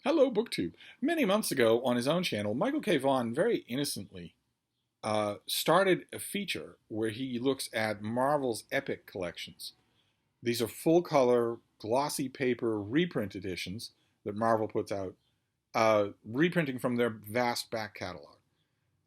Hello, BookTube. Many months ago on his own channel, Michael K. Vaughan very innocently started a feature where he looks at Marvel's Epic collections. These are full color, glossy paper reprint editions that Marvel puts out, reprinting from their vast back catalog.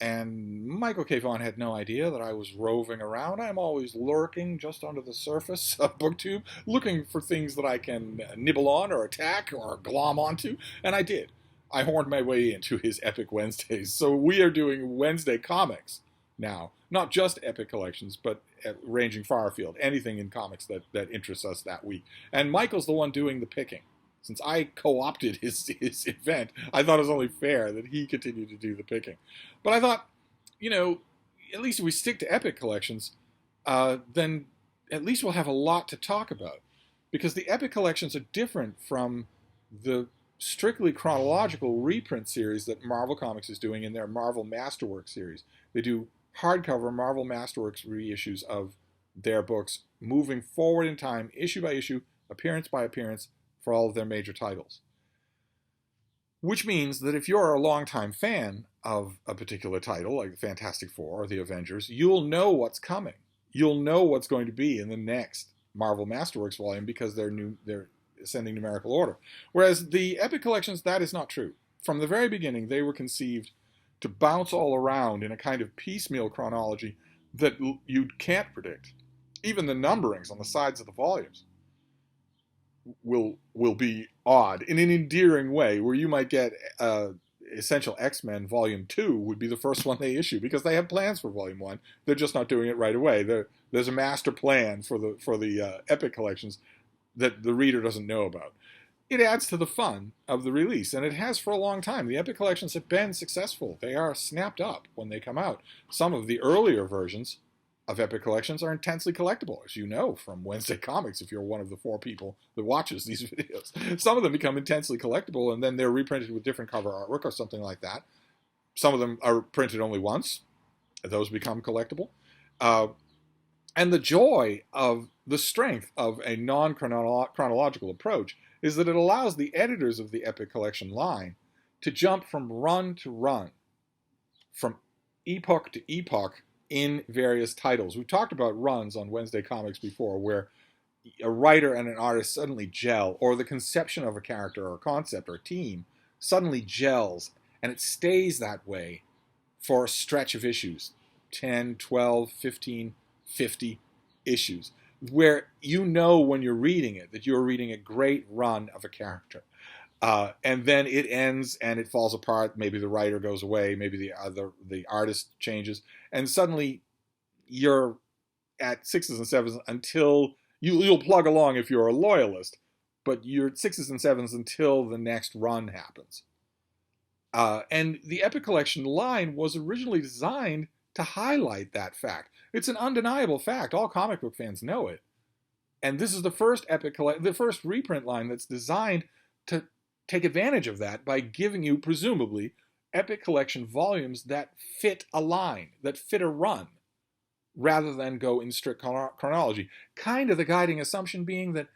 And Michael K. Vaughan had no idea that I was roving around. I'm always lurking just under the surface of BookTube, looking for things that I can nibble on or attack or glom onto, and I did. I horned my way into his Epic Wednesdays. So we are doing Wednesday comics now. Not just Epic collections, but ranging far afield. Anything in comics that interests us that week. And Michael's the one doing the picking. Since I co-opted his event, I thought it was only fair that he continued to do the picking. But I thought, you know, at least if we stick to Epic collections, then at least we'll have a lot to talk about. Because the Epic collections are different from the strictly chronological reprint series that Marvel Comics is doing in their Marvel Masterworks series. They do hardcover Marvel Masterworks reissues of their books, moving forward in time, issue by issue, appearance by appearance, for all of their major titles. Which means that if you're a longtime fan of a particular title, like the Fantastic Four or the Avengers, you'll know what's coming. You'll know what's going to be in the next Marvel Masterworks volume because they're ascending numerical order. Whereas the Epic collections, that is not true. From the very beginning, they were conceived to bounce all around in a kind of piecemeal chronology that you can't predict. Even the numberings on the sides of the volumes will be odd in an endearing way, where you might get Essential X-Men Volume 2 would be the first one they issue because they have plans for Volume 1. They're just not doing it right away. There's a master plan for the Epic collections that the reader doesn't know about. It adds to the fun of the release, and it has for a long time. The Epic collections have been successful. They are snapped up when they come out. Some of the earlier versions of Epic collections are intensely collectible, as you know from Wednesday Comics, if you're one of the 4 people that watches these videos. Some of them become intensely collectible, and then they're reprinted with different cover artwork or something like that. Some of them are printed only once. Those become collectible. And the joy of the strength of a non-chronological approach is that it allows the editors of the Epic collection line to jump from run to run, from epoch to epoch, in various titles. We've talked about runs on Wednesday Comics before, where a writer and an artist suddenly gel, or the conception of a character or concept or a team suddenly gels, and it stays that way for a stretch of issues, 10, 12, 15, 50 issues, where you know when you're reading it that you're reading a great run of a character. And then it ends and it falls apart. Maybe the writer goes away. Maybe the artist changes, and suddenly you're at 6s and 7s until you'll plug along if you're a loyalist, but you're at 6s and 7s until the next run happens. And the Epic Collection line was originally designed to highlight that fact. It's an undeniable fact. All comic book fans know it. And this is the first the first reprint line that's designed to take advantage of that by giving you, presumably, Epic Collection volumes that fit a line, that fit a run, rather than go in strict chronology. Kind of the guiding assumption being that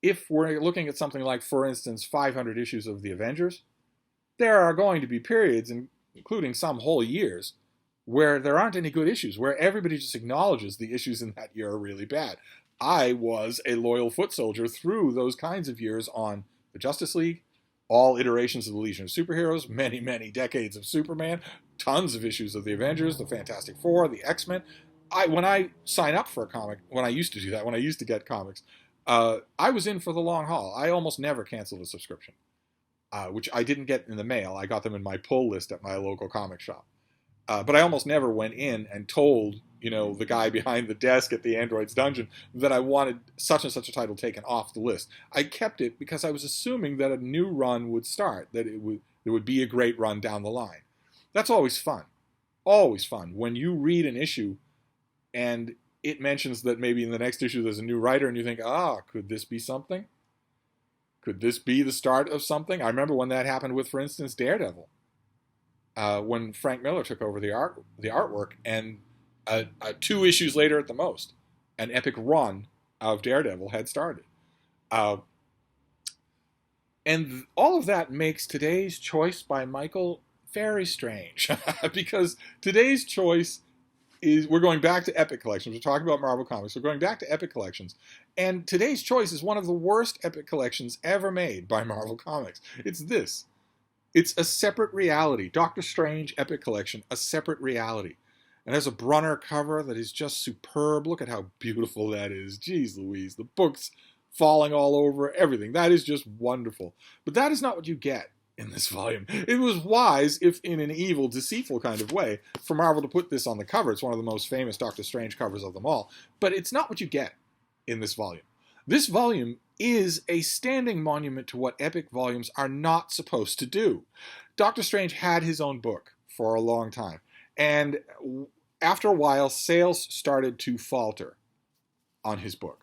if we're looking at something like, for instance, 500 issues of the Avengers, there are going to be periods, including some whole years, where there aren't any good issues, where everybody just acknowledges the issues in that year are really bad. I was a loyal foot soldier through those kinds of years on the Justice League, all iterations of the Legion of Superheroes, many, many decades of Superman, tons of issues of the Avengers, the Fantastic Four, the X-Men. When I sign up for a comic, when I used to do that, when I used to get comics, I was in for the long haul. I almost never canceled a subscription, which I didn't get in the mail. I got them in my pull list at my local comic shop. But I almost never went in and told, the guy behind the desk at the Android's Dungeon that I wanted such and such a title taken off the list. I kept it because I was assuming that a new run would start, that there would be a great run down the line. That's always fun. Always fun. When you read an issue and it mentions that maybe in the next issue there's a new writer and you think, could this be something? Could this be the start of something? I remember when that happened with, for instance, Daredevil. When Frank Miller took over the artwork, and 2 issues later at the most, an epic run of Daredevil had started. And all of that makes today's choice by Michael very strange. Because today's choice is, we're going back to Epic Collections. We're talking about Marvel Comics. We're going back to Epic Collections. And today's choice is one of the worst Epic Collections ever made by Marvel Comics. It's this. It's a separate reality. Doctor Strange Epic Collection, a separate reality. And there's a Brunner cover that is just superb. Look at how beautiful that is. Jeez Louise. The book's falling all over, everything. That is just wonderful. But that is not what you get in this volume. It was wise, if in an evil, deceitful kind of way, for Marvel to put this on the cover. It's one of the most famous Doctor Strange covers of them all. But it's not what you get in this volume. This volume is a standing monument to what epic volumes are not supposed to do. Doctor Strange had his own book for a long time. And after a while, sales started to falter on his book.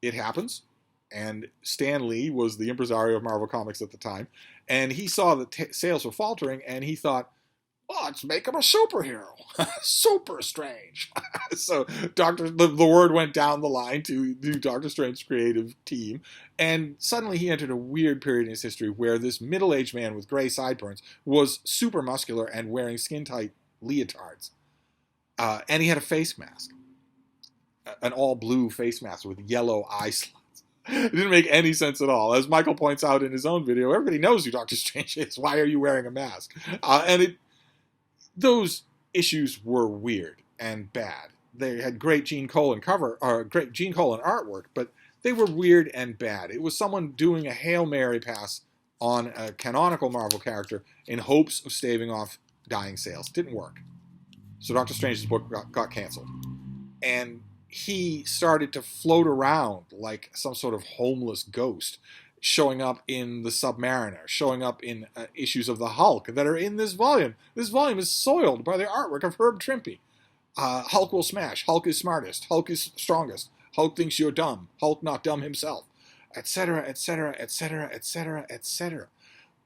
It happens. And Stan Lee was the impresario of Marvel Comics at the time. And he saw that sales were faltering, and he thought, well, let's make him a superhero. Super Strange. So the word went down the line to Doctor Strange's creative team. And suddenly he entered a weird period in his history where this middle-aged man with gray sideburns was super muscular and wearing skin-tight leotards. And he had a face mask. An all-blue face mask with yellow eye slots. It didn't make any sense at all. As Michael points out in his own video, everybody knows who Doctor Strange is. Why are you wearing a mask? Those issues were weird and bad. They had great Gene Colan artwork, but they were weird and bad. It was someone doing a Hail Mary pass on a canonical Marvel character in hopes of staving off dying sales. Didn't work. So Doctor Strange's book got canceled. And he started to float around like some sort of homeless ghost, showing up in the Submariner, showing up in issues of the Hulk that are in this volume. This volume is soiled by the artwork of Herb Trimpe. Hulk will smash. Hulk is smartest. Hulk is strongest. Hulk thinks you're dumb. Hulk not dumb himself. Etc., etc., etc., etc., etc.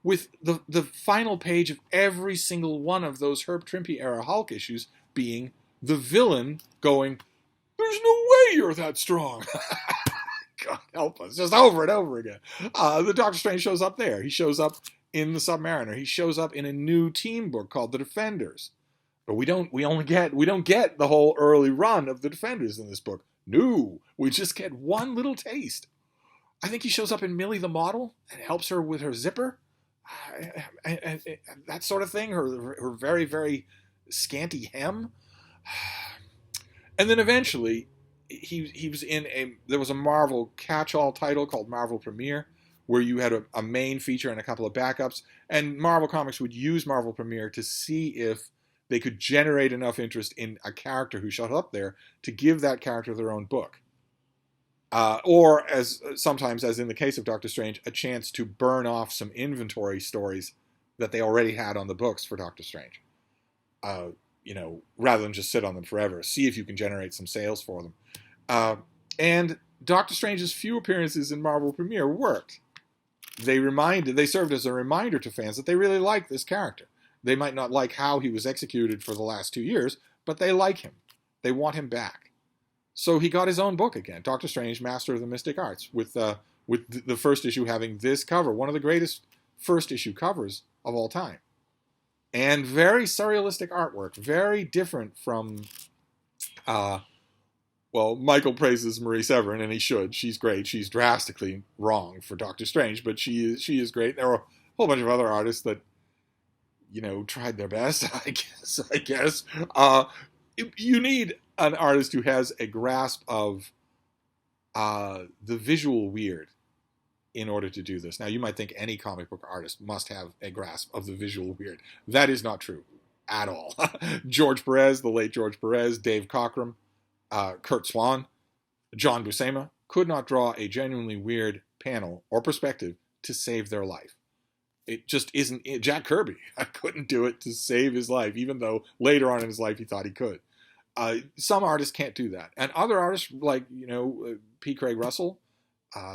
With the final page of every single one of those Herb Trimpe era Hulk issues being the villain going, there's no way you're that strong. God help us. Just over and over again. The Doctor Strange shows up there. He shows up in the Submariner. He shows up in a new team book called The Defenders. But we don't get the whole early run of the Defenders in this book. No, we just get one little taste. I think he shows up in Millie the Model and helps her with her zipper. That sort of thing. Her very, very scanty hem. And then eventually, he was there was a Marvel catch-all title called Marvel Premiere, where you had a main feature and a couple of backups, and Marvel Comics would use Marvel Premiere to see if they could generate enough interest in a character who showed up there to give that character their own book. Or, sometimes, as in the case of Doctor Strange, a chance to burn off some inventory stories that they already had on the books for Doctor Strange. Rather than just sit on them forever. See if you can generate some sales for them. And Doctor Strange's few appearances in Marvel Premiere worked. They served as a reminder to fans that they really like this character. They might not like how he was executed for the last 2 years, but they like him. They want him back. So he got his own book again, Doctor Strange, Master of the Mystic Arts, with the first issue having this cover, one of the greatest first issue covers of all time. And very surrealistic artwork, very different from, Michael praises Marie Severin, and he should. She's great. She's drastically wrong for Doctor Strange, but she is great. There are a whole bunch of other artists that, tried their best, I guess. You need an artist who has a grasp of the visual weird in order to do this. Now, you might think any comic book artist must have a grasp of the visual weird. That is not true at all. George Perez, the late George Perez, Dave Cockrum, Kurt Swan, John Buscema could not draw a genuinely weird panel or perspective to save their life. It just isn't. Jack Kirby, I couldn't do it to save his life, even though later on in his life he thought he could. Some artists can't do that. And other artists like, P. Craig Russell,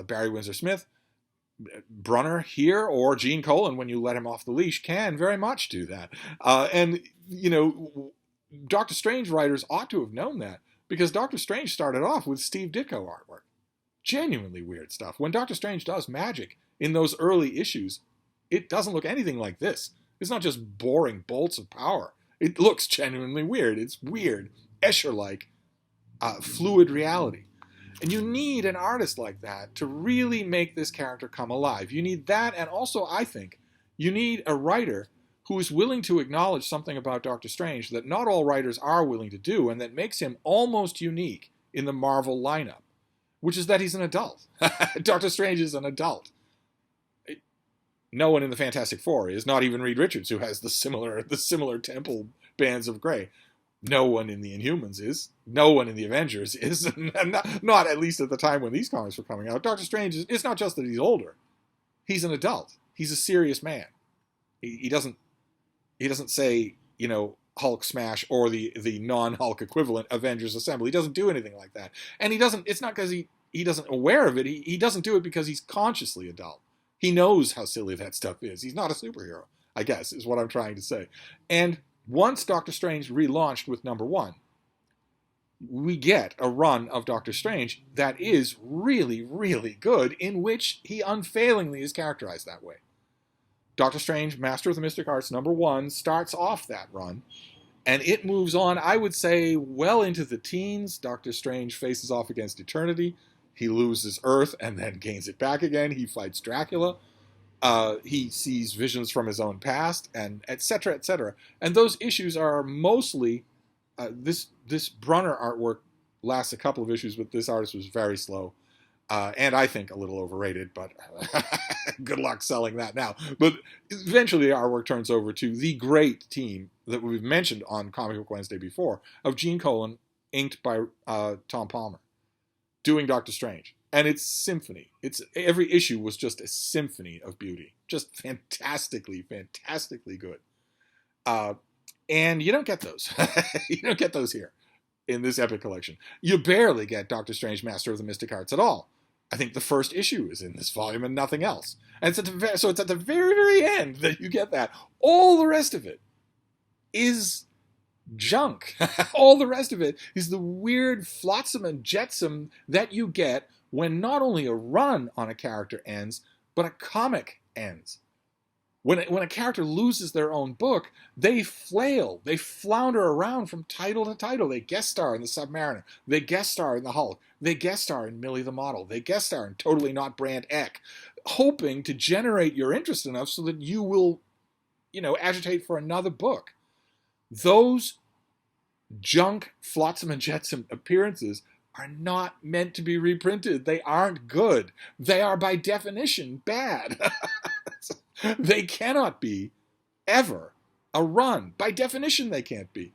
Barry Windsor Smith, Brunner here, or Gene Colan, when you let him off the leash, can very much do that. And Doctor Strange writers ought to have known that, because Doctor Strange started off with Steve Ditko artwork. Genuinely weird stuff. When Doctor Strange does magic, in those early issues, it doesn't look anything like this. It's not just boring bolts of power. It looks genuinely weird. It's weird, Escher-like, fluid reality. And you need an artist like that to really make this character come alive. You need that, and also, I think, you need a writer who is willing to acknowledge something about Doctor Strange that not all writers are willing to do, and that makes him almost unique in the Marvel lineup, which is that he's an adult. Doctor Strange is an adult. No one in the Fantastic Four is, not even Reed Richards, who has the similar temple bands of gray. No one in the Inhumans is. No one in the Avengers is. Not at least at the time when these comics were coming out. Doctor Strange, it's not just that he's older. He's an adult. He's a serious man. He doesn't say, Hulk smash or the non-Hulk equivalent Avengers Assemble. He doesn't do anything like that. And it's not because he doesn't aware of it. He doesn't do it because he's consciously adult. He knows how silly that stuff is. He's not a superhero, I guess, is what I'm trying to say. And once Doctor Strange relaunched with #1, we get a run of Doctor Strange that is really, really good, in which he unfailingly is characterized that way. Doctor Strange, Master of the Mystic Arts #1, starts off that run, and it moves on, I would say, well into the teens. Doctor Strange faces off against Eternity. He loses Earth and then gains it back again. He fights Dracula. He sees visions from his own past, and etc., etc. And those issues are mostly... This Brunner artwork lasts a couple of issues, but this artist was very slow. And I think a little overrated, but good luck selling that now. But eventually the artwork turns over to the great team that we've mentioned on Comic Book Wednesday before, of Gene Colan, inked by Tom Palmer, doing Doctor Strange. And it's symphony. Every issue was just a symphony of beauty. Just fantastically, fantastically good. And you don't get those. You don't get those here in this epic collection. You barely get Doctor Strange, Master of the Mystic Arts at all. I think the first issue is in this volume and nothing else. And so it's at the very, very end that you get that. All the rest of it is junk. All the rest of it is the weird flotsam and jetsam that you get when not only a run on a character ends, but a comic ends. When a character loses their own book, they flail. They flounder around from title to title. They guest star in the Submariner. They guest star in the Hulk. They guest star in Millie the Model. They guest star in Totally Not Brand Eck, hoping to generate your interest enough so that you will, agitate for another book. Those junk flotsam and jetsam appearances are not meant to be reprinted. They aren't good. They are by definition bad. They cannot be, ever, a run. By definition, they can't be.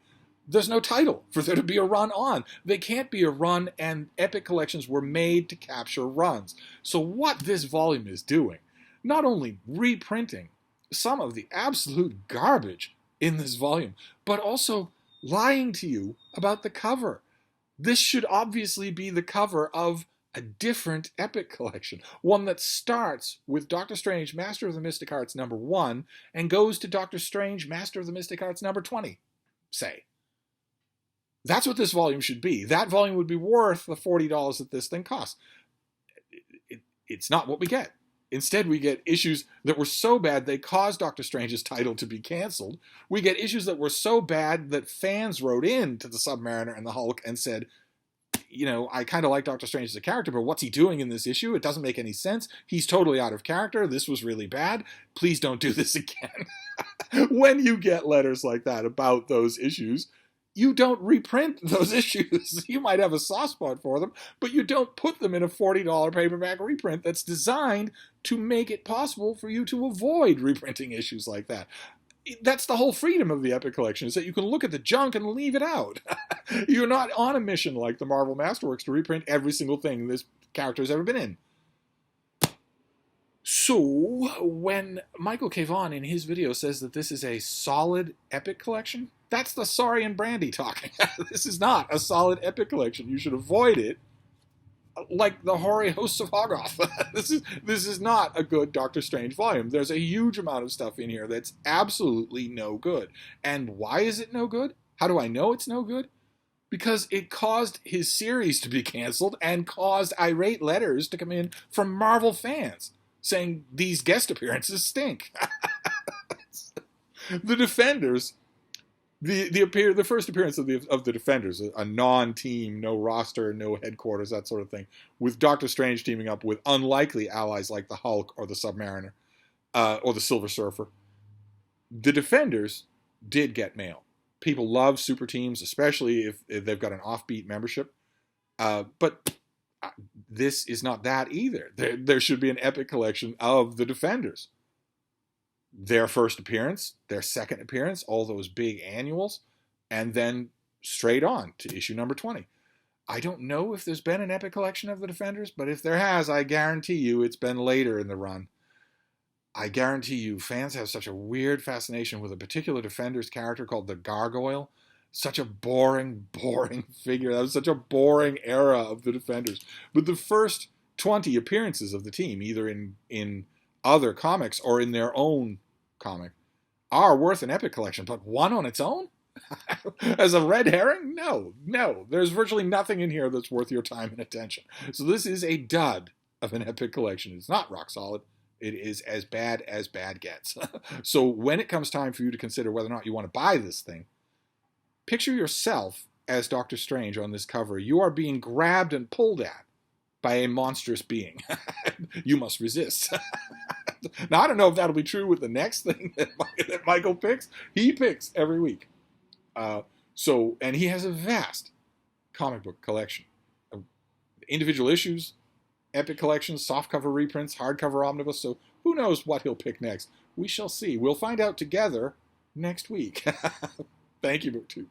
There's no title for there to be a run on. They can't be a run, and epic collections were made to capture runs. So what this volume is doing, not only reprinting some of the absolute garbage in this volume, but also lying to you about the cover. This should obviously be the cover of a different epic collection, one that starts with Doctor Strange, Master of the Mystic Arts #1, and goes to Doctor Strange, Master of the Mystic Arts #20, say. That's what this volume should be. That volume would be worth the $40 that this thing costs. It's not what we get. Instead, we get issues that were so bad they caused Doctor Strange's title to be canceled. We get issues that were so bad that fans wrote in to the Submariner and the Hulk and said, I kind of like Doctor Strange as a character, but what's he doing in this issue? It doesn't make any sense. He's totally out of character. This was really bad. Please don't do this again. When you get letters like that about those issues, you don't reprint those issues. You might have a soft spot for them, but you don't put them in a $40 paperback reprint that's designed to make it possible for you to avoid reprinting issues like that. That's the whole freedom of the Epic Collection, is that you can look at the junk and leave it out. You're not on a mission like the Marvel Masterworks to reprint every single thing this character has ever been in. So, when Michael K Vaughan in his video says that this is a solid Epic Collection, that's the Sorry and Brandy talking. This is not a solid Epic Collection. You should avoid it like the hoary hosts of Hoggoth. This is not a good Doctor Strange volume. There's a huge amount of stuff in here that's absolutely no good. And why is it no good? How do I know it's no good? Because it caused his series to be canceled and caused irate letters to come in from Marvel fans. saying these guest appearances stink. The Defenders, the first appearance of the Defenders, a non-team, no roster, no headquarters, that sort of thing, with Doctor Strange teaming up with unlikely allies like the Hulk or the Submariner or the Silver Surfer. The Defenders did get mail. People love super teams, especially if they've got an offbeat membership. But this is not that either. There should be an epic collection of the Defenders. Their first appearance, their second appearance, all those big annuals, and then straight on to issue number 20. I don't know if there's been an epic collection of the Defenders, but if there has, I guarantee you it's been later in the run. I guarantee you fans have such a weird fascination with a particular Defenders character called the Gargoyle. Such a boring figure. That was such a boring era of the Defenders. But the first 20 appearances of the team, either in other comics or in their own comic, are worth an epic collection. But one on its own? As a red herring? No. There's virtually nothing in here that's worth your time and attention. So this is a dud of an epic collection. It's not rock solid. It is as bad gets. So when it comes time for you to consider whether or not you want to buy this thing, picture yourself as Doctor Strange on this cover. You are being grabbed and pulled at by a monstrous being. You must resist. Now, I don't know if that'll be true with the next thing that Michael picks. He picks every week. And he has a vast comic book collection of individual issues, epic collections, softcover reprints, hardcover omnibus. So who knows what he'll pick next? We shall see. We'll find out together next week. Thank you, BookTube.